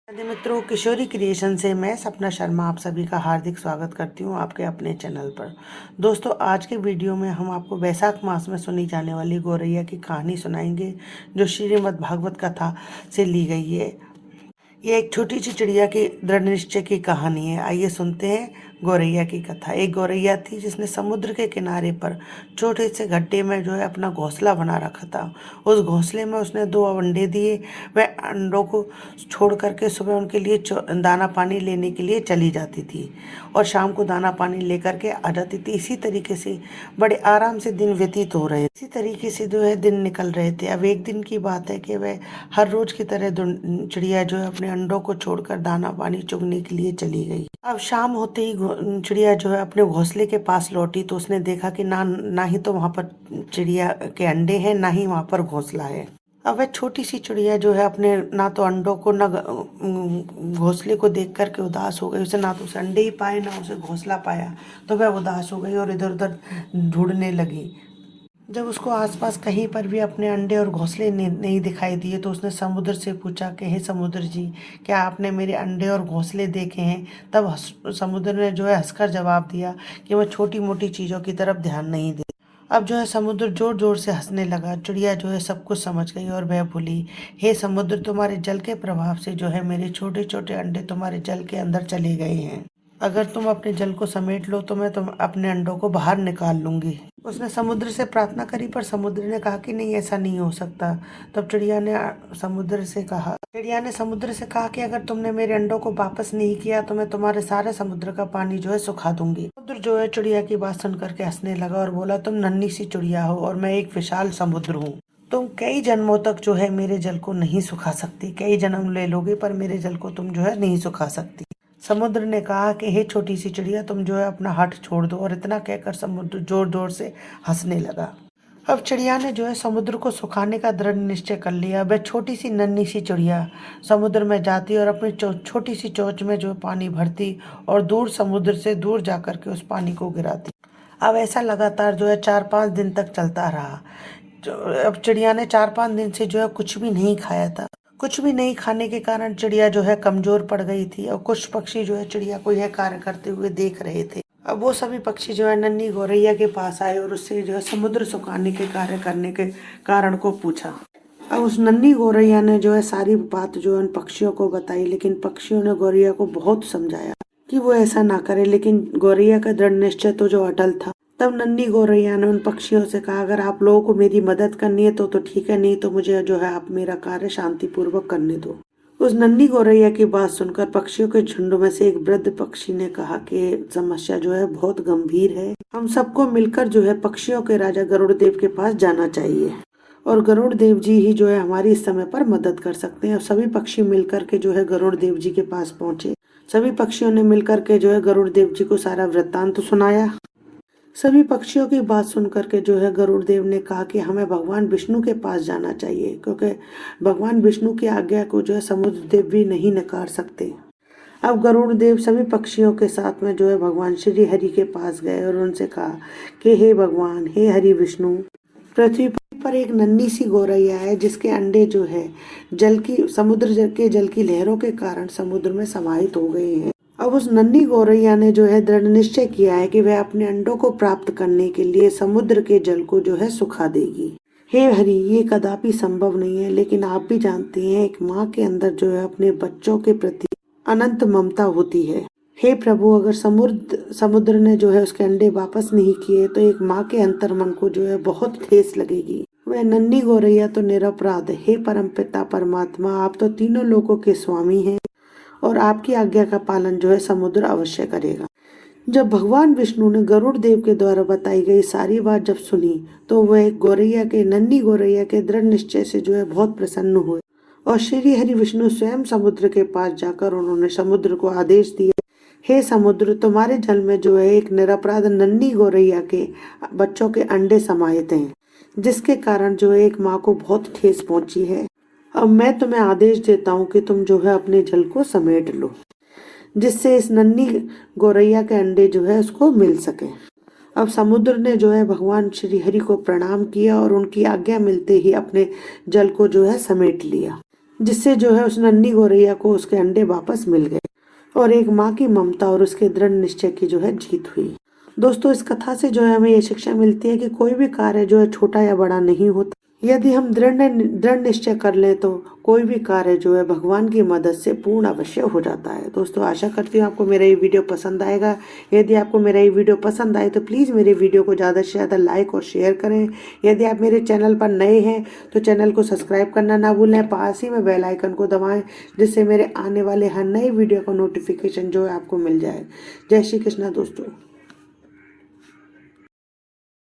राधे मित्रों, किशोरी क्रिएशन से मैं सपना शर्मा आप सभी का हार्दिक स्वागत करती हूँ आपके अपने चैनल पर। दोस्तों, आज के वीडियो में हम आपको वैशाख मास में सुनी जाने वाली गौरैया की कहानी सुनाएंगे, जो श्रीमद् भागवत कथा से ली गई है। ये एक छोटी सी चिड़िया की दृढ़ निश्चय की कहानी है। आइए सुनते हैं गौरैया की कथा। एक गौरैया थी जिसने समुद्र के किनारे पर छोटे से गड्ढे में जो है अपना घोंसला बना रखा था। उस घोंसले में उसने 2 अंडे दिए। वह अंडों को छोड़ करके सुबह उनके लिए दाना पानी लेने के लिए चली जाती थी और शाम को दाना पानी लेकर के आ जाती थी। इसी तरीके से बड़े आराम से दिन व्यतीत हो रहे, इसी तरीके से जो है दिन निकल रहे थे। अब एक दिन की बात है कि वह हर रोज की तरह चिड़िया जो है अपने अंडों को छोड़कर दाना पानी चुगने के लिए चली गई। अब शाम होते ही चिड़िया जो है अपने घोंसले के पास लौटी तो उसने देखा कि ना ही तो वहां पर चिड़िया के अंडे हैं, ना ही वहां पर घोंसला है। अब वह छोटी सी चिड़िया जो है अपने ना तो अंडों को ना घोंसले को देख करके उदास हो गई। उसे ना तो उसे अंडे ही पाए, ना उसे घोंसला पाया, तो वह उदास हो गई और इधर उधर ढूंढने लगी। जब उसको आसपास कहीं पर भी अपने अंडे और घोंसले नहीं दिखाई दिए तो उसने समुद्र से पूछा कि हे समुद्र जी, क्या आपने मेरे अंडे और घोंसले देखे हैं? तब समुद्र ने जो है हंसकर जवाब दिया कि वह छोटी मोटी चीज़ों की तरफ ध्यान नहीं दे। अब जो है समुद्र जोर जोर से हंसने लगा। चिड़िया जो है सब कुछ समझ गई और वह बोली, हे समुद्र, तुम्हारे जल के प्रभाव से जो है मेरे छोटे छोटे अंडे तुम्हारे जल के अंदर चले गए हैं। अगर तुम अपने जल को समेट लो तो मैं तुम अपने अंडों को बाहर निकाल लूंगी। उसने समुद्र से प्रार्थना करी, पर समुद्र ने कहा कि नहीं, ऐसा नहीं हो सकता। तब चिड़िया ने समुद्र से कहा कि अगर तुमने मेरे अंडों को वापस नहीं किया तो मैं तुम्हारे सारे समुद्र का पानी जो है सुखा दूंगी। समुद्र जो है चिड़िया की बात सुन करके हंसने लगा और बोला, तुम नन्ही सी चिड़िया हो और मैं एक विशाल समुद्र हूँ। तुम कई जन्मों तक जो है मेरे जल को नहीं सुखा सकती। कई जन्म ले लोगे पर मेरे जल को तुम जो है नहीं सुखा सकती। समुद्र ने कहा कि हे छोटी सी चिड़िया, तुम जो है अपना हठ छोड़ दो। और इतना कहकर समुद्र जोर जोर से हंसने लगा। अब चिड़िया ने जो है समुद्र को सुखाने का दृढ़ निश्चय कर लिया। वह छोटी सी नन्ही सी चिड़िया समुद्र में जाती और अपनी छोटी सी चोंच में जो पानी भरती और दूर समुद्र से दूर जाकर के उस पानी को गिराती। अब ऐसा लगातार जो है 4-5 दिन तक चलता रहा। अब चिड़िया ने 4-5 दिन से जो है कुछ भी नहीं खाया था। कुछ भी नहीं खाने के कारण चिड़िया जो है कमजोर पड़ गई थी और कुछ पक्षी जो है चिड़िया को यह कार्य करते हुए देख रहे थे। अब वो सभी पक्षी जो है नन्ही गौरैया के पास आए और उससे जो है समुद्र सुखाने के कार्य करने के कारण को पूछा। अब उस नन्ही गौरैया ने जो है सारी बात जो है उन पक्षियों को बताई, लेकिन पक्षियों ने गौरैया को बहुत समझाया कि वो ऐसा ना करे, लेकिन गौरैया का दृढ़ निश्चय तो जो अटल था। तब नन्ही गौरैया ने उन पक्षियों से कहा, अगर आप लोगों को मेरी मदद करनी है तो ठीक है, नहीं तो मुझे जो है आप मेरा कार्य शांतिपूर्वक करने दो। उस नन्ही गौरैया की बात सुनकर पक्षियों के झुंड में से एक वृद्ध पक्षी ने कहा कि समस्या जो है बहुत गंभीर है। हम सबको मिलकर जो है पक्षियों के राजा गरुड़ देव के पास जाना चाहिए और गरुड़ देव जी ही जो है हमारी इस समय पर मदद कर सकते हैं। और सभी पक्षी मिलकर के जो है गरुड़ देव जी के पास पहुंचे। सभी पक्षियों ने मिलकर के जो है गरुड़ देव जी को सारा वृत्तांत सुनाया। सभी पक्षियों की बात सुनकर के जो है गरुड़ देव ने कहा कि हमें भगवान विष्णु के पास जाना चाहिए, क्योंकि भगवान विष्णु की आज्ञा को जो है समुद्र देव भी नहीं नकार सकते। अब गरुड़ देव सभी पक्षियों के साथ में जो है भगवान श्री हरि के पास गए और उनसे कहा कि हे भगवान, हे हरि विष्णु, पृथ्वी पर एक नन्ही सी गौरैया है जिसके अंडे जो है समुद्र के जल की लहरों के कारण समुद्र में समाहित हो गए हैं। अब उस नन्ही गौरैया ने जो है दृढ़ निश्चय किया है कि वह अपने अंडों को प्राप्त करने के लिए समुद्र के जल को जो है सुखा देगी। हे हरि, ये कदापि संभव नहीं है, लेकिन आप भी जानते हैं एक माँ के अंदर जो है अपने बच्चों के प्रति अनंत ममता होती है। हे प्रभु, अगर समुद्र ने जो है उसके अंडे वापस नहीं किए तो एक माँ के अंतर्मन को जो है बहुत ठेस लगेगी। वह नन्ही गौरैया तो निरपराध है। हे परमपिता परमात्मा, आप तो तीनों लोकों के स्वामी हैं और आपकी आज्ञा का पालन जो है समुद्र अवश्य करेगा। जब भगवान विष्णु ने गरुड़ देव के द्वारा बताई गई सारी बात जब सुनी तो वह नन्ही गौरैया के दृढ़ निश्चय से जो है बहुत प्रसन्न हुए और श्री हरि विष्णु स्वयं समुद्र के पास जाकर उन्होंने समुद्र को आदेश दिया, हे समुद्र, तुम्हारे जल में जो है एक निरपराध नन्ही गौरैया के बच्चों के अंडे समाहित हैं, जिसके कारण जो है एक माँ को बहुत ठेस पहुंची है। अब मैं तुम्हें आदेश देता हूँ कि तुम जो है अपने जल को समेट लो, जिससे इस नन्ही गौरैया के अंडे जो है उसको मिल सके। अब समुद्र ने जो है भगवान श्री हरि को प्रणाम किया और उनकी आज्ञा मिलते ही अपने जल को जो है समेट लिया। जिससे जो है उस नन्ही गौरैया को उसके अंडे वापस मिल गए और एक माँ की ममता और उसके दृढ़ निश्चय की जो है जीत हुई। दोस्तों, इस कथा से जो है हमें ये शिक्षा मिलती है कि कोई भी कार्य जो है छोटा या बड़ा नहीं होता। यदि हम दृढ़ निश्चय कर लें तो कोई भी कार्य जो है भगवान की मदद से पूर्ण अवश्य हो जाता है। दोस्तों, आशा करती हूँ आपको मेरा ये वीडियो पसंद आएगा। यदि आपको मेरा ये वीडियो पसंद आए तो प्लीज़ मेरे वीडियो को ज़्यादा से ज़्यादा लाइक और शेयर करें। यदि आप मेरे चैनल पर नए हैं तो चैनल को सब्सक्राइब करना ना भूलें, पास ही में बेल आइकन को दबाएं, जिससे मेरे आने वाले हर नए वीडियो का नोटिफिकेशन जो है आपको मिल जाए। जय श्री कृष्णा दोस्तों।